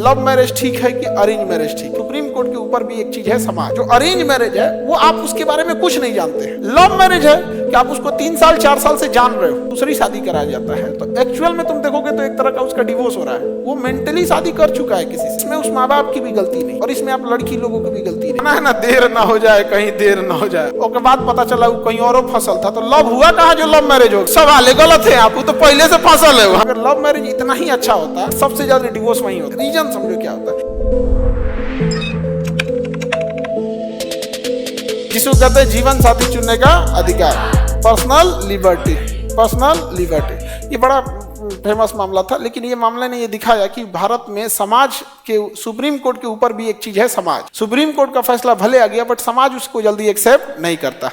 Love marriage ठीक है कि अरेंज मैरिज ठीक है? सुप्रीम कोर्ट के ऊपर भी एक चीज है समाज। जो अरेंज मैरिज है वो आप उसके बारे में कुछ नहीं जानते हैं। लव मैरिज है कि आप उसको 3 साल 4 साल से जान रहे हो, दूसरी शादी कराया जाता है तो एक्चुअल में तुम देखोगे तो एक तरह का उसका डिवोर्स हो रहा है। वो मेंटली शादी कर चुका है किसी से। इसमें उस माँ बाप की भी गलती नहीं और इसमें आप लड़की लोगों की भी गलती नहीं है ना। देर ना हो जाए, कहीं देर ना हो जाए। उसके बाद पता चला वो कहीं और फसल था तो लव हुआ कहाँ जो लव मैरिज हो। सवाल गलत है, आप तो पहले से फसल है। अगर लव मैरिज इतना ही अच्छा होता है, सबसे ज्यादा डिवोर्स वही होता है। रीजन समझो क्या होता है। जिसको कहते हैं जीवन साथी चुनने का अधिकार, पर्सनल लिबर्टी। पर्सनल लिबर्टी ये बड़ा फेमस मामला था, लेकिन ये मामले ने ये दिखाया कि भारत में समाज के सुप्रीम कोर्ट के ऊपर भी एक चीज है समाज। सुप्रीम कोर्ट का फैसला भले आ गया बट समाज उसको जल्दी एक्सेप्ट नहीं करता।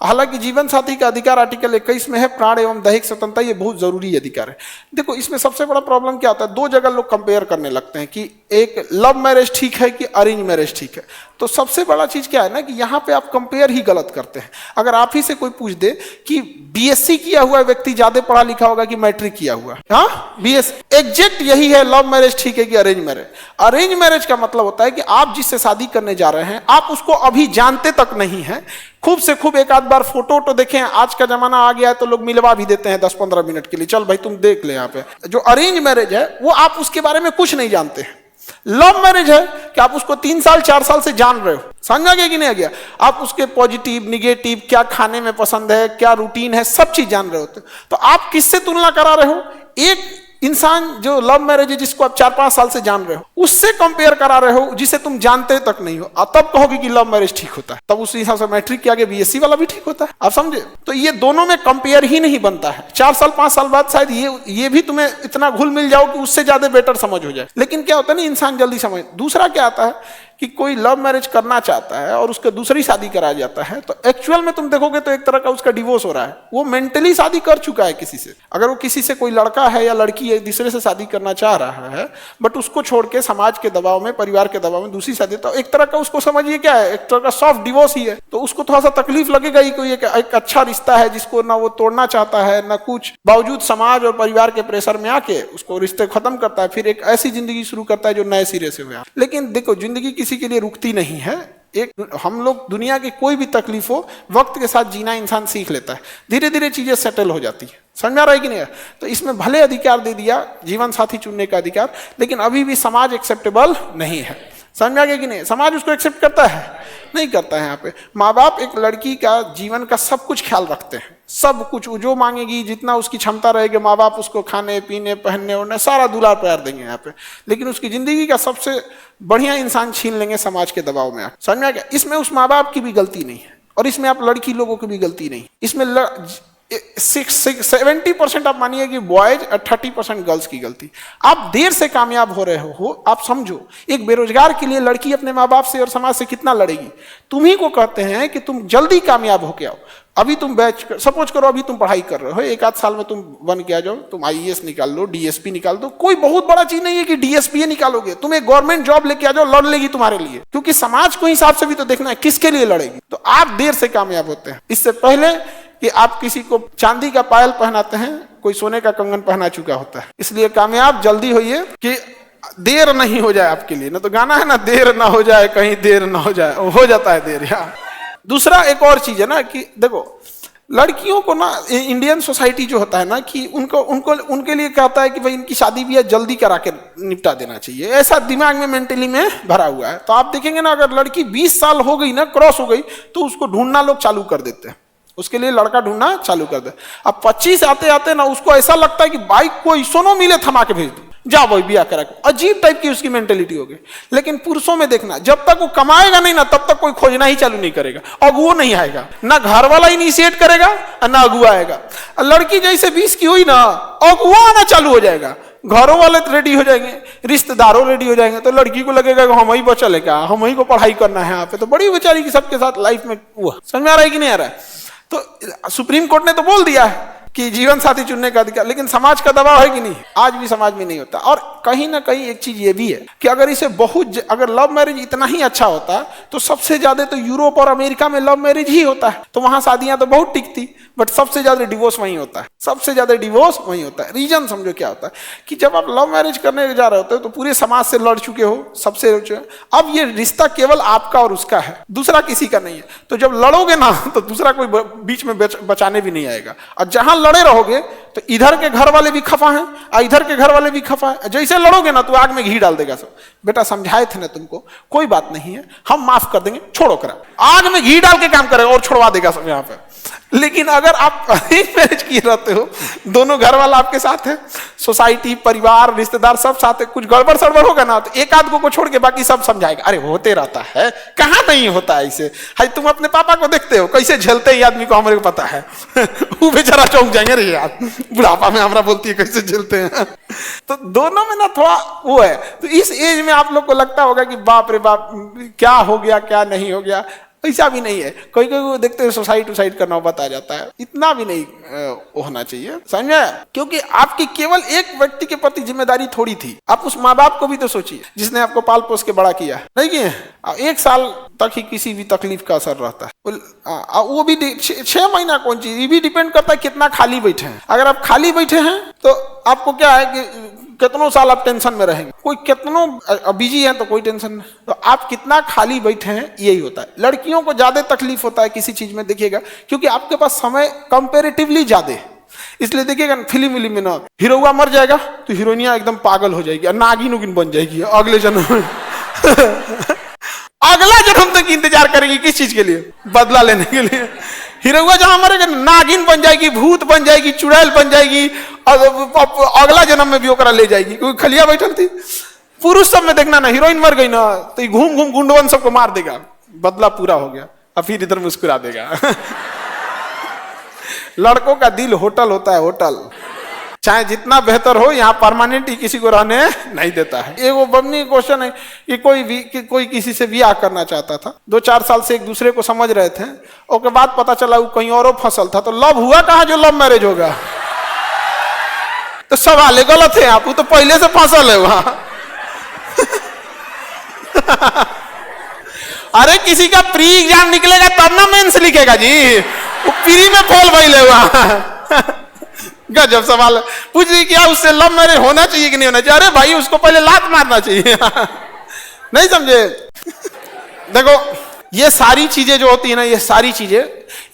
हालांकि जीवन साथी का अधिकार आर्टिकल 21 में है, प्राण एवं दैहिक स्वतंत्रता, ये बहुत जरूरी अधिकार है। देखो इसमें सबसे बड़ा प्रॉब्लम क्या होता है, दो जगह लोग कंपेयर करने लगते हैं कि एक लव मैरिज ठीक है कि अरेंज मैरिज ठीक है। तो सबसे बड़ा चीज क्या है ना कि यहाँ पे आप कंपेयर ही गलत करते हैं। अगर आप ही से कोई पूछ दे कि बीएससी किया हुआ व्यक्ति ज्यादा पढ़ा लिखा होगा कि मैट्रिक किया हुआ, हाँ बीएससी, एग्जैक्ट यही है लव मैरिज ठीक है कि अरेंज मैरिज। अरेंज मैरिज का मतलब होता है कि आप जिससे शादी करने जा रहे हैं आप उसको अभी जानते तक नहीं है। खूब से खूब एक आध बार फोटो देखें, आज का जमाना आ गया है तो लोग मिलवा भी देते हैं 10-15 मिनट के लिए, चल भाई तुम देख ले। यहाँ पे जो अरेंज मैरिज है वो आप उसके बारे में कुछ नहीं जानते हैं। लव मैरिज है कि आप उसको 3 साल 4 साल से जान रहे हो, समझा गया कि नहीं आ गया। आप उसके पॉजिटिव निगेटिव, क्या खाने में पसंद है, क्या रूटीन है, सब चीज जान रहे होते। तो आप किससे तुलना करा रहे हो? एक इंसान जो लव मैरिज है जिसको आप 4-5 साल से जान रहे हो उससे कंपेयर करा रहे हो जिसे तुम जानते तक नहीं हो। तब कहोगे कि लव मैरिज ठीक होता है, तब उस हिसाब से मैट्रिक के आगे बीएससी वाला भी ठीक होता है। आप समझे? तो ये दोनों में कंपेयर ही नहीं बनता है। 4 साल 5 साल बाद शायद ये भी तुम्हें इतना घुल मिल जाओ कि उससे ज्यादा बेटर समझ हो जाए। लेकिन क्या होता है ना, इंसान जल्दी समझ। दूसरा क्या आता है कि कोई लव मैरिज करना चाहता है और उसके दूसरी शादी कराया जाता है तो एक्चुअल में तुम देखोगे तो एक तरह का उसका डिवोर्स हो रहा है। वो मेंटली शादी कर चुका है किसी से। अगर वो किसी से कोई लड़का है या लड़की है दूसरे से शादी करना चाह रहा है बट उसको छोड़ के समाज के दबाव में, परिवार के दबाव में दूसरी शादी, तो एक तरह का उसको समझिए क्या है, एक तरह का सॉफ्ट डिवोर्स ही है। तो उसको थोड़ा सा तकलीफ लगेगा ही। कोई एक अच्छा रिश्ता है जिसको ना वो तोड़ना चाहता है ना कुछ, बावजूद समाज और परिवार के प्रेशर में आके उसको रिश्ते खत्म करता है, फिर एक ऐसी जिंदगी शुरू करता है जो नए सिरे से हुआ। लेकिन देखो जिंदगी किसी के लिए रुकती नहीं है। हम लोग दुनिया की कोई भी तकलीफ हो वक्त के साथ जीना इंसान सीख लेता है, धीरे धीरे चीजें सेटल हो जाती है। समझ आ रहा है कि नहीं? तो इसमें भले अधिकार दे दिया जीवन साथी चुनने का अधिकार, लेकिन अभी भी समाज एक्सेप्टेबल नहीं है। समझ आ गया कि नहीं? समाज उसको एक्सेप्ट करता है? नहीं करता है। यहाँ पे माँ बाप एक लड़की का जीवन का सब कुछ ख्याल रखते हैं, सब कुछ जो मांगेगी, जितना उसकी क्षमता रहेगी माँ बाप उसको खाने पीने पहनने ओढ़ने सारा दुलार प्यार देंगे यहाँ पे। लेकिन उसकी जिंदगी का सबसे बढ़िया इंसान छीन लेंगे समाज के दबाव में आकर। समझ आ गया? इसमें उस माँ बाप की भी गलती नहीं है और इसमें आप लड़की लोगों की भी गलती नहीं। इसमें 70% आप मानिए कि बॉयज और 30% गर्ल्स की गलती। आप देर से कामयाब हो रहे हो। आप समझो एक बेरोजगार के लिए लड़की अपने माँ बाप से और समाज से कितना लड़ेगी। तुम ही को कहते हैं कि तुम जल्दी कामयाब होके आओ। अभी तुम सपोज करो अभी तुम पढ़ाई कर रहे हो, 1 आध साल में तुम बन के आ जाओ, तुम आईएएस निकाल लो, डीएसपी निकाल दो। कोई बहुत बड़ा चीज नहीं है कि डीएसपी निकालोगे, तुम एक गवर्नमेंट जॉब लेके आ जाओ, लड़ लेगी तुम्हारे लिए। क्योंकि समाज को हिसाब से भी तो देखना है किसके लिए लड़ेगी। तो आप देर से कामयाब होते हैं। इससे पहले कि आप किसी को चांदी का पायल पहनाते हैं, कोई सोने का कंगन पहना चुका होता है। इसलिए कामयाब जल्दी होइए कि देर नहीं हो जाए आपके लिए। ना तो गाना है ना, देर ना हो जाए, कहीं देर ना हो जाए, हो जाता है देर यार। दूसरा एक और चीज है ना कि देखो लड़कियों को ना इंडियन सोसाइटी जो होता है ना कि उनके लिए कहता है कि भाई इनकी शादी भी जल्दी करा के निपटा देना चाहिए, ऐसा दिमाग में मेंटली में भरा हुआ है। तो आप देखेंगे ना अगर लड़की 20 साल हो गई ना, क्रॉस हो गई, तो उसको ढूंढना लोग चालू कर देते हैं, उसके लिए लड़का ढूंढना चालू कर दे। अब 25 आते आते ना उसको ऐसा लगता है कि बाइक को सोनो मिले थमा के भेज दो, जा भाई ब्याह करा। अजीब टाइप की उसकी मेंटेलिटी हो गई। लेकिन पुरुषों में देखना, जब तक वो कमाएगा नहीं ना तब तक कोई खोजना ही चालू नहीं करेगा, अगुआ नहीं आएगा, ना घर वाला इनिशिएट करेगा ना अगुआ आएगा। लड़की जैसे 20 की हुई ना, अगुआ आना चालू हो जाएगा, घरों वाले रेडी हो जाएंगे, रिश्तेदारों रेडी हो जाएंगे। तो लड़की को लगेगा हम ही बचल है क्या, हम ही को पढ़ाई करना है यहाँ पे। तो बड़ी बेचारी की सबके साथ लाइफ में हुआ। समझ में आ रहा है कि नहीं आ रहा है? तो सुप्रीम कोर्ट ने तो बोल दिया है कि जीवन साथी चुनने का अधिकार, लेकिन समाज का दबाव है कि नहीं? आज भी समाज में नहीं होता। और कहीं ना कहीं एक चीज ये भी है कि अगर इसे अगर लव मैरिज इतना ही अच्छा होता तो सबसे ज्यादा तो यूरोप और अमेरिका में लव मैरिज ही होता है, तो वहां शादियां तो बहुत टिकती, बट सबसे ज्यादा डिवोर्स वहीं होता है, सबसे ज्यादा डिवोर्स वहीं होता है। रीजन समझो क्या होता है कि जब आप लव मैरिज करने जा रहे होते हो तो पूरे समाज से लड़ चुके हो, सबसे अब ये रिश्ता केवल आपका और उसका है, दूसरा किसी का नहीं है। तो जब लड़ोगे ना तो दूसरा कोई बीच में बचाने भी नहीं आएगा, और जहां लड़े रहोगे तो इधर के घर वाले भी खफा हैं और इधर के घर वाले भी खफा है। जैसे लड़ोगे ना तो आग में घी डाल देगा सब, बेटा समझाए थे ना तुमको, कोई बात नहीं है, हम माफ कर देंगे, छोड़ो करा, आग में घी डाल के काम करेगा और छोड़वा देगा सब यहाँ पे। लेकिन अगर आप अरेंज मैरिज किए रहते हो, दोनों घर वाला आपके साथ है, सोसाइटी, परिवार, रिश्तेदार सब साथ है, कुछ गड़बड़ सड़बड़ होगा ना तो एक आध को छोड़ के बाकी सब समझाएगा, अरे होते रहता है, कहाँ नहीं होता है ऐसे। हाय तुम अपने पापा को देखते हो कैसे झेलते हैं आदमी को, हमारे को पता है वो बेचारा चौंक जाएंगे, अरे यार बुढ़ापा में हमारा बोलती है कैसे झेलते हैं। तो दोनों में ना थोड़ा वो है। तो इस एज में आप लोग को लगता होगा कि बाप रे बाप क्या हो गया क्या नहीं हो गया, ऐसा भी नहीं है। कोई कोई देखते हैं सुसाइड का नौबत आ जाता है, इतना भी नहीं होना चाहिए, समझे? क्योंकि आपकी केवल एक व्यक्ति के प्रति जिम्मेदारी थोड़ी थी, आप उस माँ बाप को भी तो सोचिए जिसने आपको पाल पोस के बड़ा किया, नहीं किए? 1 साल तक ही किसी भी तकलीफ का असर रहता है, वो भी 6 महीना कौन चीज, ये भी डिपेंड करता है कितना खाली बैठे हैं। अगर आप खाली बैठे हैं तो आपको क्या है कि कितनों साल आप टेंशन में रहेंगे, कोई कितनों बिजी है तो कोई टेंशन नहीं, तो आप कितना खाली बैठे हैं यही होता है। लड़कियों को ज्यादा तकलीफ होता है किसी चीज में, देखिएगा, क्योंकि आपके पास समय कंपेरेटिवली ज्यादा है। इसलिए देखिएगा फिल्म में ना हीरोआ मर जाएगा तो हीरोइनिया एकदम पागल हो जाएगी, नागिन उगिन बन जाएगी अगले जन्म में अगला जन्म तक इंतजार करेगी किस चीज के लिए? बदला लेने के लिए। हीरोआ जहां मरेगा नागिन बन जाएगी, भूत बन जाएगी, चुड़ैल बन जाएगी, अगला जन्म में भी ओकरा ले जाएगी, क्योंकि खलिया बैठल थी। पुरुष सब में देखना ना, हीरोइन मर गई ना तो घूम घूम गुंडवन सबको मार देगा, बदला पूरा हो गया, और फिर इधर मुस्कुरा देगा लड़कों का दिल होटल होता है, होटल, चाहे जितना बेहतर हो, यहाँ परमानेंट ही किसी को रहने नहीं देता है। ये वो बमनी क्वेश्चन है कि कोई किसी से ब्याह करना चाहता था, 2-4 साल से एक दूसरे को समझ रहे थे, उसके बाद पता चला वो कहीं और फसल था, तो लव हुआ कहाँ जो लव मैरिज होगा? तो सवाल गलत है, आप वो तो पहले से फसल है वहां अरे किसी का प्री एग्जाम निकलेगा तब ना मेंस लिखेगा जी, वो प्री में फेल भइले वहां गजब सवाल पूछ रही, क्या उससे लव मैरिज होना चाहिए कि नहीं होना चाहिए? अरे भाई उसको पहले लात मारना चाहिए नहीं समझे? देखो ये सारी चीजें जो होती है ना, ये सारी चीजें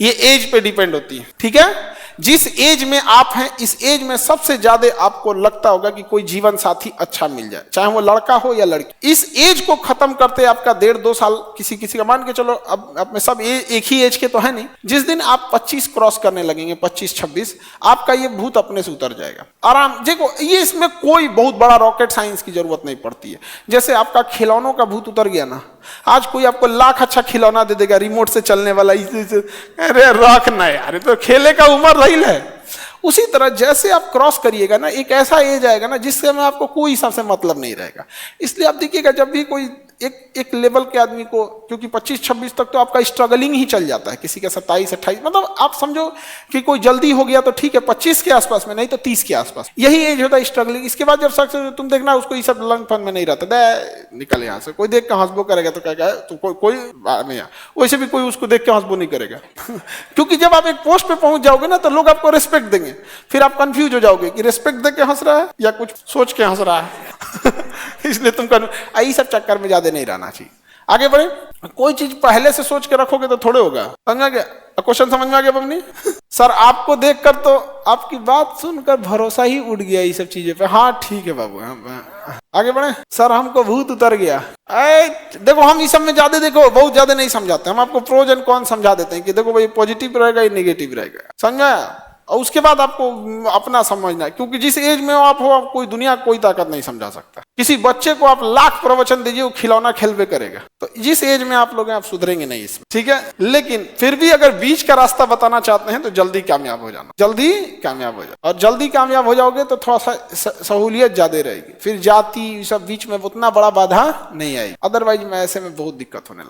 ये एज पे डिपेंड होती है, ठीक है? जिस एज में आप हैं, इस एज में सबसे ज्यादा आपको लगता होगा कि कोई जीवन साथी अच्छा मिल जाए, चाहे वो लड़का हो या लड़की। इस एज को खत्म करते आपका 1.5-2 साल किसी का, मान के चलो अब में सब एक ही एज के तो है नहीं, जिस दिन आप 25 क्रॉस करने लगेंगे, 25-26, आपका ये भूत अपने से उतर जाएगा आराम। देखो ये इसमें कोई बहुत बड़ा रॉकेट साइंस की जरूरत नहीं पड़ती है। जैसे आपका खिलौनों का भूत उतर गया ना, आज कोई आपको लाख अच्छा खिलौना दे देगा रिमोट से चलने वाला, अरे रख ना यार, तो खेले का उम्र रही है। उसी तरह जैसे आप क्रॉस करिएगा ना, एक ऐसा एज आएगा ना जिससे में आपको कोई हिसाब से मतलब नहीं रहेगा। इसलिए आप देखिएगा जब भी कोई एक लेवल के आदमी को, क्योंकि 25-26 तक तो आपका स्ट्रगलिंग ही चल जाता है, किसी का 27-28, मतलब आप समझो कि कोई जल्दी हो गया तो ठीक है 25 के आसपास में, नहीं तो 30 के आसपास, यही एज होता है स्ट्रगलिंग। इसके बाद जब शख्स तुम देखना उसको ये सब लंग फन में नहीं रहता, दे निकल यहाँ से, कोई देख के हंसबो करेगा तो क्या तो कोई नहीं, वैसे भी कोई उसको देख के हंसबो नहीं करेगा क्योंकि जब आप एक पोस्ट पे पहुंच जाओगे ना तो लोग आपको रिस्पेक्ट देंगे, फिर आप कंफ्यूज हो जाओगे कि रिस्पेक्ट दे के हंस रहा है या कुछ सोच के हंस रहा है इसलिए तुम यही सब चक्कर में ज्यादा नहीं रहना चाहिए। आगे बढ़े, कोई चीज पहले से सोच के रखोगे तो थोड़े होगा, समझ गया? क्वेश्चन समझ में आ गया बमनी? सर आपको देखकर तो आपकी बात सुनकर भरोसा ही उठ गया ये सब चीजें पे। हाँ ठीक है बाबू, आगे बढ़े। सर हमको भूत उतर गया। देखो हम इस सब में ज्यादा बहुत ज्यादा नहीं समझाते, हम आपको प्रोज एंड कॉन समझा देते हैं कि देखो भाई पॉजिटिव रहेगा या नेगेटिव रहेगा, समझा? और उसके बाद आपको अपना समझना है, क्योंकि जिस एज में आप हो, आप कोई दुनिया कोई ताकत नहीं समझा सकता। किसी बच्चे को आप लाख प्रवचन दीजिए, वो खिलौना खेलवे करेगा। तो जिस एज में आप लोग हैं आप सुधरेंगे नहीं इसमें, ठीक है? लेकिन फिर भी अगर बीच का रास्ता बताना चाहते हैं तो जल्दी कामयाब हो जाना, जल्दी कामयाब हो जाओ। और जल्दी कामयाब हो जाओगे तो थोड़ा सा सहूलियत ज्यादा रहेगी, फिर जाति सब बीच में उतना बड़ा बाधा नहीं आएगी, अदरवाइज में ऐसे में बहुत दिक्कत होने लगती।